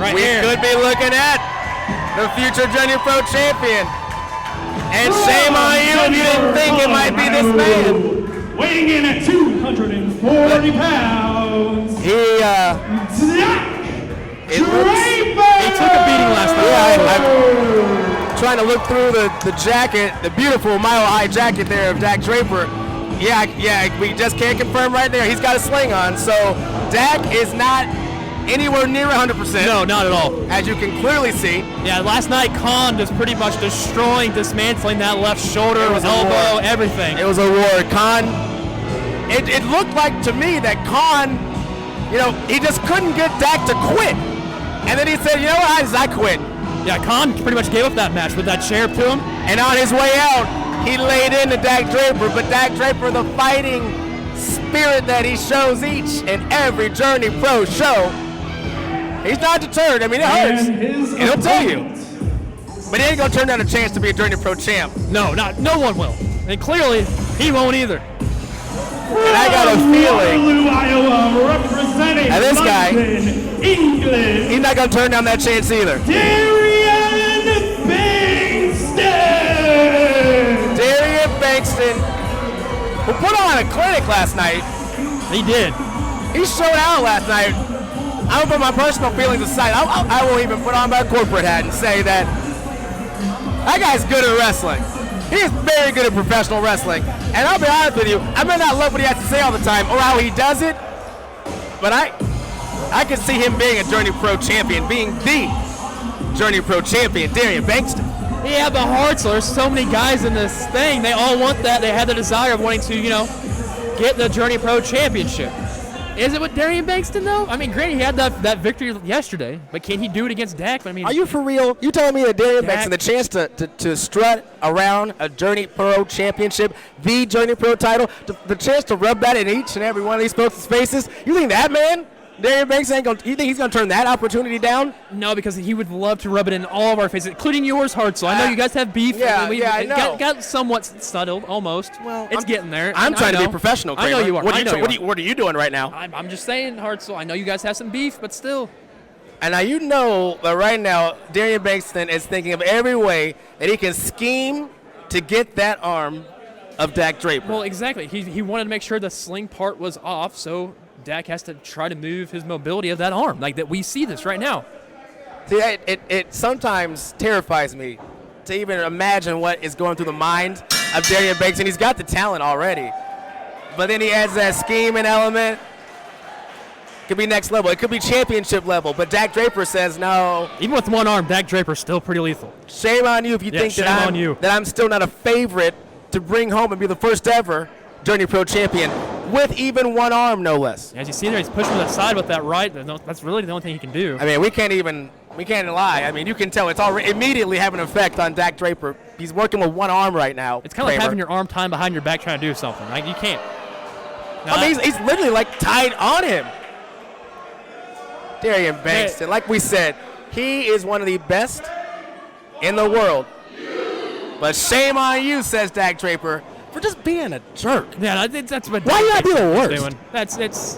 Right we here. could be looking at the future Junior Pro champion. And shame on you if you didn't think it might be this man. Weighing in at 240 pounds. Dak He took a beating last night. Yeah, I'm trying to look through the jacket, the beautiful Mile High jacket there of Dak Draper. Yeah, we just can't confirm right there. He's got a sling on, so Dak is not anywhere near 100%. No, not at all. As you can clearly see. Yeah, last night Khan was pretty much destroying, dismantling that left shoulder, It was a elbow, war. everything. It was a war. Khan, it looked like to me that Khan, he just couldn't get Dak to quit. And then he said, you know what, I quit. Yeah, Khan pretty much gave up that match with that chair to him. And on his way out, he laid into Dak Draper, but Dak Draper, the fighting spirit that he shows each and every Journey Pro show, he's not deterred. I mean, it hurts. And he'll tell you. But he ain't going to turn down a chance to be a Journey Pro champ. No one will. And clearly, he won't either. And I got a feeling Waterloo, Iowa, representing now this guy, London, England, he's not going to turn down that chance either. Darian Bengston. Darian Bengston, who put on a clinic last night. He did. He showed out last night. I will put my personal feelings aside. I won't even put on my corporate hat and say that guy's good at wrestling. He is very good at professional wrestling. And I'll be honest with you, I may not love what he has to say all the time or how he does it, but I can see him being a Journey Pro champion, being the Journey Pro champion, Darian Bengston. Yeah, but Hartzler, there's so many guys in this thing. They all want that. They have the desire of wanting to, get the Journey Pro championship. Is it with Darian Bengston, though? I mean, granted, he had that victory yesterday, but can he do it against Dak? I mean, are you for real? You telling me that Darian Dak, Bengston, the chance to strut around a Journey Pro championship, the Journey Pro title, the chance to rub that in each and every one of these folks' faces, you think that man, Darian Bengston, you think he's going to turn that opportunity down? No, because he would love to rub it in all of our faces, including yours, Hartzell. I know you guys have beef. Yeah, I know. Got somewhat settled, almost. Well, it's getting there. I'm trying to be professional, Kramer. I know you are. What are you doing right now? I'm just saying, Hartzell, I know you guys have some beef, but still. And now you know that right now, Darian Bengston is thinking of every way that he can scheme to get that arm of Dak Draper. Well, exactly. He wanted to make sure the sling part was off, so Dak has to try to move his mobility of that arm, like that we see this right now. See, it sometimes terrifies me to even imagine what is going through the mind of Darian Bengston. He's got the talent already, but then he adds that scheming element. Could be next level. It could be championship level, but Dak Draper says no. Even with one arm, Dak Draper's still pretty lethal. Shame on you if you think that I'm still not a favorite to bring home and be the first ever Journey Pro champion with even one arm, no less. As you see there, he's pushing to the side with that right. That's really the only thing he can do. I mean, we can't lie. I mean, you can tell it's already immediately having an effect on Dak Draper. He's working with one arm right now. It's kind of like having your arm tied behind your back trying to do something. Like, you can't. No, I mean, he's literally like tied on him. Darian Bengston, like we said, he is one of the best in the world. But shame on you, says Dak Draper, for just being a jerk. Yeah, that's what. Why you gotta be the worst? Doing.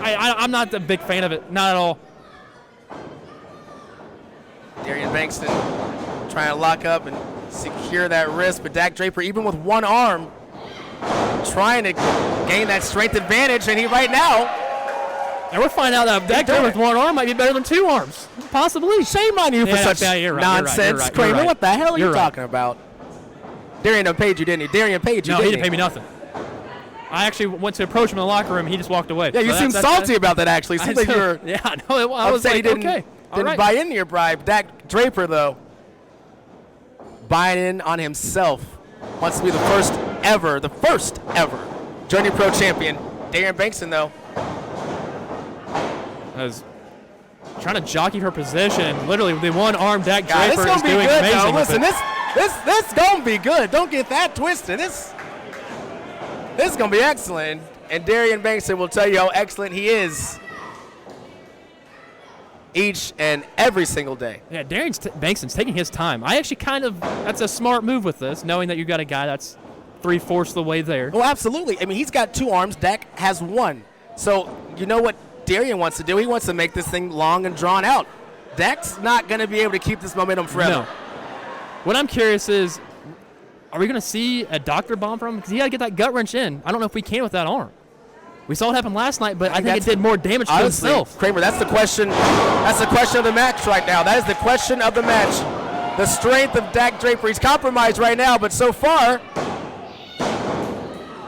I'm not a big fan of it. Not at all. Darian Bengston trying to lock up and secure that wrist, but Dak Draper, even with one arm, trying to gain that strength advantage, and he right now. And we're finding out that Dak Draper with one arm might be better than two arms, possibly. Shame on you for such nonsense, Kramer. What the hell are you talking about? Darian paid you, didn't he? Darian paid you, No, he didn't pay me nothing. I actually went to approach him in the locker room. He just walked away. Yeah, you seem salty about that, actually. Seems like you're yeah, no, I was like, he didn't, okay. Didn't buy into your bribe. Dak Draper, though, buying in on himself. Wants to be the first ever Journey Pro champion. Darian Bengston, though, I was trying to jockey for position. Literally, with the one arm, Dak Draper is doing good, amazing. Listen, this gonna be good. Don't get that twisted. This is gonna be excellent. And Darian Bengston will tell you how excellent he is each and every single day. Yeah, Darian Bengston's taking his time. I actually that's a smart move with this, knowing that you got a guy that's 3/4 of the way there. Well, absolutely. I mean, he's got two arms. Dak has one. So you know what Darian wants to do? He wants to make this thing long and drawn out. Dak's not going to be able to keep this momentum forever. No. What I'm curious is, are we going to see a doctor bomb from him? Because he got to get that gut wrench in. I don't know if we can with that arm. We saw what happened last night, but I think it did more damage to himself. Kramer, that's the question. That's the question of the match right now. That is the question of the match. The strength of Dak Draper. He's compromised right now, but so far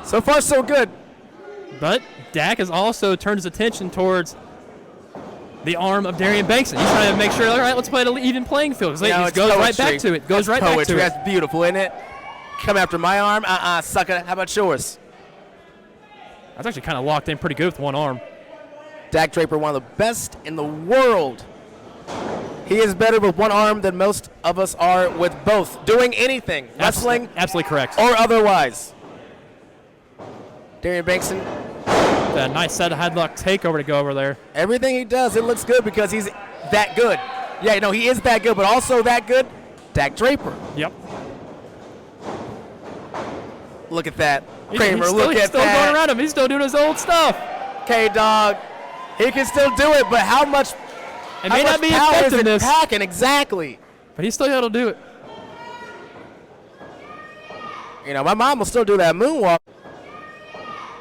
so good. But Dak has also turned his attention towards the arm of Darian Bengston. He's trying to make sure, all right, let's play an even playing field. It goes right back to it. Goes right back to it. That's beautiful, isn't it? Come after my arm? Sucker. How about yours? That's actually kind of locked in pretty good with one arm. Dak Draper, one of the best in the world. He is better with one arm than most of us are with both. Doing anything, wrestling, absolutely correct, or otherwise. Darian Bengston. That nice set of headlock takeover to go over there. Everything he does, it looks good because he's that good. Yeah, no, he is that good, but also that good, Dak Draper. Yep. Look at that. Kramer, he's look at still that. Going around him. He's still doing his old stuff. K-Dog, he can still do it, but how much It may not be power is it effectiveness, packing? Exactly. but he's still able to do it. You know, my mom will still do that moonwalk.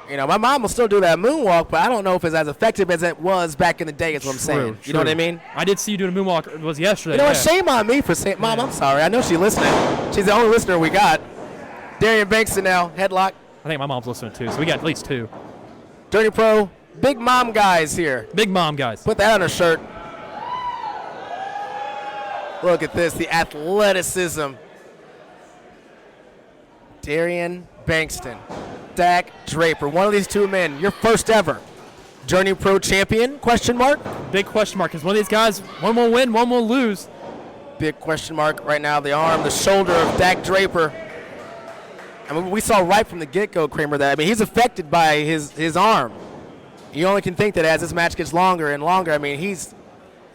But I don't know if it's as effective as it was back in the day, is what I'm saying. You know what I mean? I did see you doing a moonwalk. It was yesterday. You know what? Shame on me for saying, Mom, I'm sorry. I know she's listening. She's the only listener we got. Darian Bengston now, headlock. I think my mom's listening too, so we got at least two. Dirty Pro, big mom guys here. Big mom guys. Put that on her shirt. Look at this, the athleticism. Darian Bengston, Dak Draper, one of these two men, your first ever Journey Pro champion, question mark? Big question mark, because one of these guys, one will win, one will lose. Big question mark right now, the arm, the shoulder of Dak Draper. I mean, we saw right from the get-go, Kramer, that, I mean, he's affected by his arm. You only can think that as this match gets longer and longer, I mean,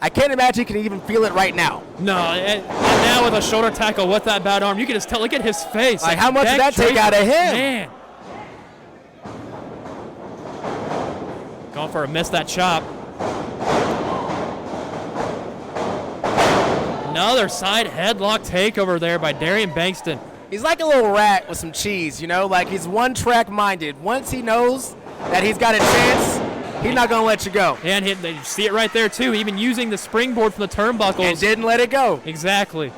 I can't imagine he can even feel it right now. No, and now with a shoulder tackle with that bad arm, you can just tell, look at his face. Like how much did that take out of him? Man. Going for a miss that chop. Another side headlock takeover there by Darian Bengston. He's like a little rat with some cheese, you know, like he's one-track minded. Once he knows that he's got a chance, he's not going to let you go. And you see it right there, too, even using the springboard from the turnbuckles. And didn't let it go. Exactly.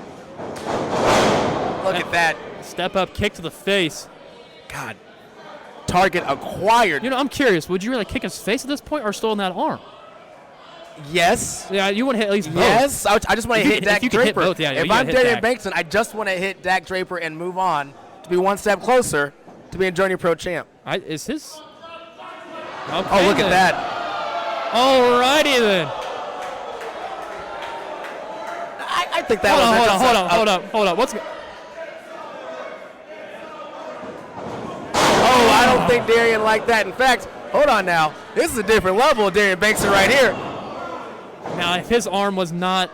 Look at that. Step-up kick to the face. God. Target acquired. You know, I'm curious, would you really kick his face at this point or still in that arm? Yes. Yeah, you want to hit at least both. Yes. I just want to hit Dak Draper. Both, yeah, if I'm Darian Bengston, I just want to hit Dak Draper and move on to be one step closer to being Journey Pro champ. Is his... Okay, oh, look at that. Alrighty then. I think that was... Hold on. What's... Oh, I don't think Darian liked that. In fact, hold on now. This is a different level of Darian Bengston right here. Now, if his arm was not...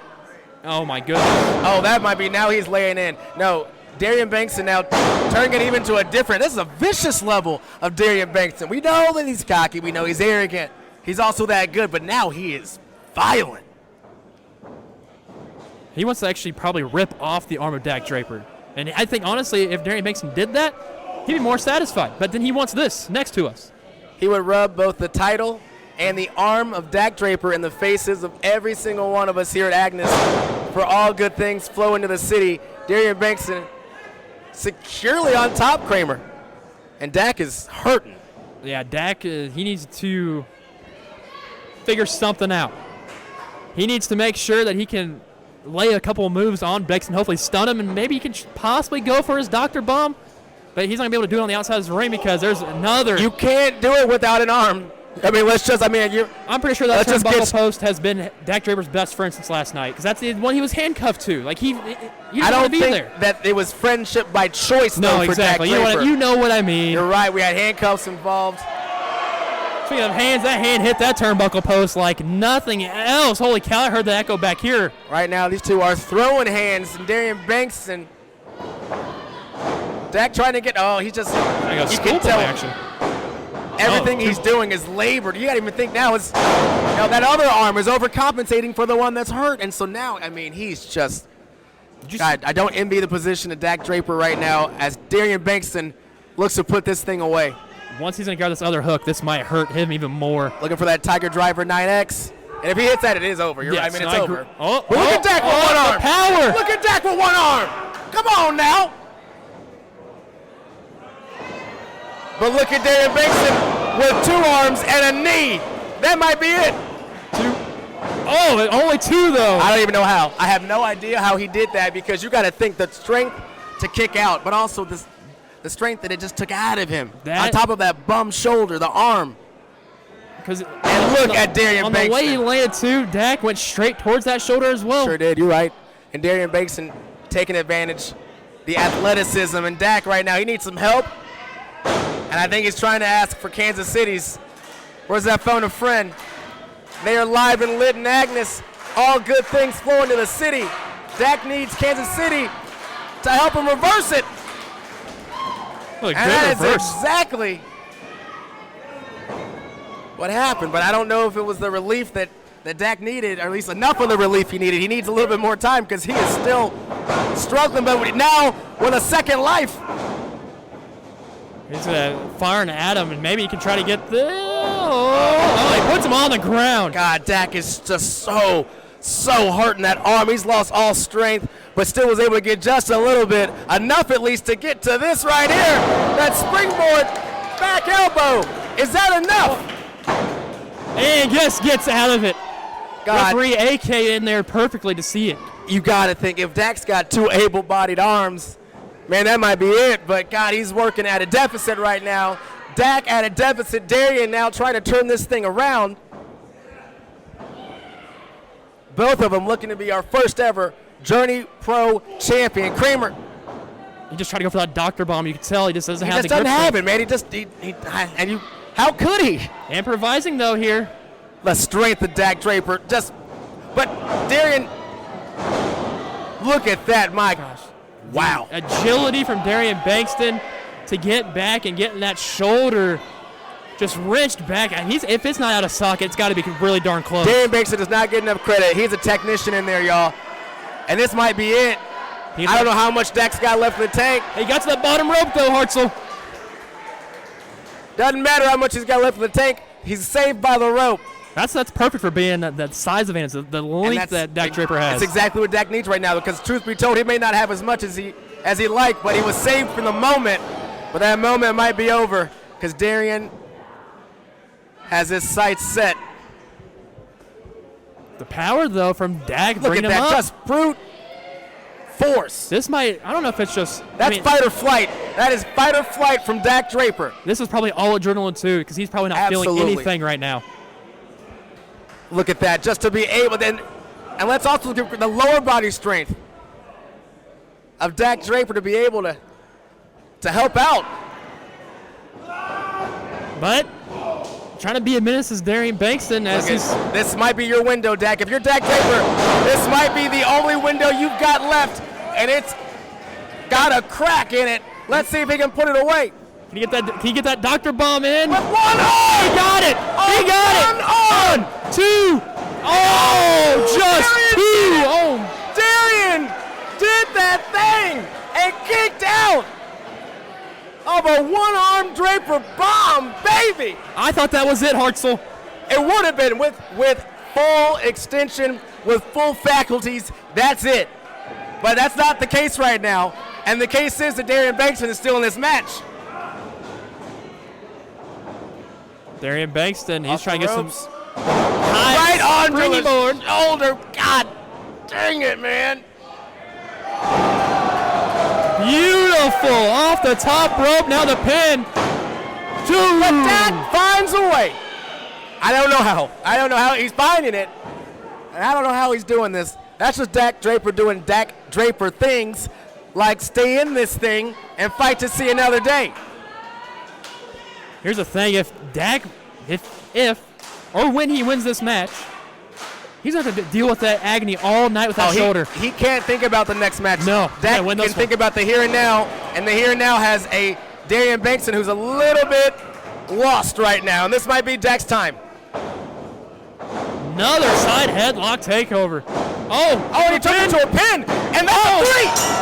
Oh, my goodness. Oh, that might be... Now he's laying in. No, Darian Bengston now turning it even to a different... This is a vicious level of Darian Bengston. We know that he's cocky. We know he's arrogant. He's also that good, but now he is violent. He wants to actually probably rip off the arm of Dak Draper. And I think, honestly, if Darian Bengston did that, he'd be more satisfied. But then he wants this next to us. He would rub both the title and the arm of Dak Draper in the faces of every single one of us here at Agnes for all good things flow into the city. Darian Bengston securely on top, Kramer. And Dak is hurting. Yeah, Dak, he needs to figure something out. He needs to make sure that he can lay a couple of moves on Bengston, hopefully stun him, and maybe he can possibly go for his Dr. Bomb. But he's not going to be able to do it on the outside of the ring because there's another. You can't do it without an arm. I mean, I'm pretty sure that turnbuckle post has been Dak Draper's best friend since last night because that's the one he was handcuffed to. Like, he I don't think that it was friendship by choice, though, no, exactly. for Dak Draper. You know what I mean. You're right. We had handcuffs involved. Speaking of hands, that hand hit that turnbuckle post like nothing else. Holy cow, I heard the echo back here. Right now, these two are throwing hands, and Darian Bengston. Dak trying to get, he just, I got you can tell. action. everything he's doing is labored. You got to even think now is, that other arm is overcompensating for the one that's hurt. And so now, I mean, he's just, God, I don't envy the position of Dak Draper right now as Darian Bengston looks to put this thing away. Once he's going to guard this other hook, this might hurt him even more. Looking for that Tiger Driver 9X. And if he hits that, it is over. You're right. I mean, it's over. But look at Dak with one arm. Power. Look at Dak with one arm. Come on now. But look at Darian Bengston with 2 arms and a knee. That might be it. 2. Oh, only 2 though. I don't even know how. I have no idea how he did that because you got to think the strength to kick out, but also the strength that it just took out of him. On top of that bum shoulder, the arm. And look at Darian Bengston. On the way he landed too, Dak went straight towards that shoulder as well. Sure did. You're right. And Darian Bengston taking advantage, the athleticism. And Dak right now, he needs some help. And I think he's trying to ask for Kansas City's. Where's that phone a friend? They are live and lit in Agnes. All good things flowing to the city. Dak needs Kansas City to help him reverse it. Look, and that is exactly what happened. But I don't know if it was the relief that Dak needed, or at least enough of the relief he needed. He needs a little bit more time because he is still struggling. But now with a second life. He's firing at him, and maybe he can try to get the. Oh, he puts him on the ground. God, Dak is just so hurting that arm. He's lost all strength, but still was able to get just a little bit, enough at least to get to this right here. That springboard back elbow. Is that enough? And just gets out of it. God. Referee AK in there perfectly to see it. You got to think if Dak's got 2 able-bodied arms, man, that might be it. But, God, he's working at a deficit right now. Dak at a deficit. Darian now trying to turn this thing around. Both of them looking to be our first ever Journey Pro champion. Kramer. He just tried to go for that doctor bomb. You can tell he just doesn't have the grip. He just doesn't have it, man. How could he? Improvising, though, here. The strength of Dak Draper. But Darian, look at that, my gosh. Wow. Agility from Darian Bengston to get back and getting that shoulder just wrenched back. And if it's not out of socket, it's got to be really darn close. Darian Bengston does not get enough credit. He's a technician in there, y'all. And this might be it. I don't know how much Dak's got left in the tank. He got to the bottom rope, though, Hartzell. Doesn't matter how much he's got left in the tank. He's saved by the rope. That's perfect for being that size advantage, the length that Dak Draper has. That's exactly what Dak needs right now because, truth be told, he may not have as much as he liked, but he was saved from the moment. But that moment might be over because Darian has his sights set. The power, though, from Dak bringing him up. Look at that, just brute force. This might, I don't know if it's just. That's fight or flight. That is fight or flight from Dak Draper. This is probably all adrenaline, too, because he's probably not feeling anything right now. Look at that, just to be able to, and let's also look at the lower body strength of Dak Draper to be able to help out. But trying to be a menace is Darian Bengston. This might be your window, Dak. If you're Dak Draper, this might be the only window you've got left, and it's got a crack in it. Let's see if he can put it away. Can he get that doctor bomb in? With one arm! He got it! He got it! 1, 2! Oh, just Darian 2! Oh, Darian did that thing and kicked out of a one-arm Draper bomb, baby! I thought that was it, Hartzell. It would have been with full extension, with full faculties. That's it. But that's not the case right now. And the case is that Darian Bengston is still in this match. Darian Bengston, he's trying to get some right onto the shoulder. God dang it, man. Beautiful. Off the top rope. Now the pin. But Dak finds a way. I don't know how he's finding it. And I don't know how he's doing this. That's just Dak Draper doing Dak Draper things like stay in this thing and fight to see another day. Here's the thing, if Dak, or when he wins this match, he's going to have to deal with that agony all night with that shoulder. He can't think about the next match. No. Dak can think about the here and now, and the here and now has a Darian Bengston who's a little bit lost right now, and this might be Dak's time. Another side headlock takeover. Oh, and he took it to a pin, and that's a 3.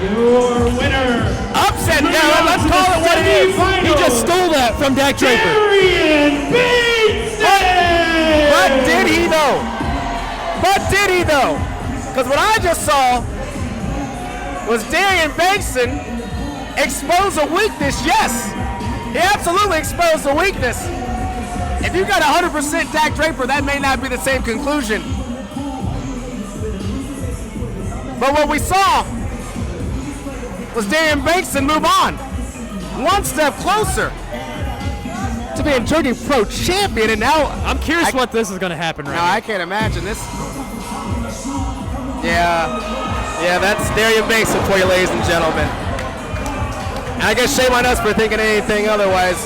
Your winner. Upset. Yeah, let's call it what it is. he just stole that from Dak Draper. Darian Bengston. But did he though? Because what I just saw was Darian Bengston expose a weakness. Yes, he absolutely exposed a weakness. If you got 100% Dak Draper, that may not be the same conclusion. But what we saw was Darian Bengston move on, one step closer to being Journey Pro Champion, and now I'm curious what this is going to happen right now. I can't imagine this. Yeah, that's Darian Bengston for you, ladies and gentlemen. And I guess shame on us for thinking anything otherwise.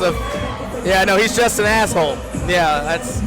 Yeah, no, he's just an asshole. Yeah, that's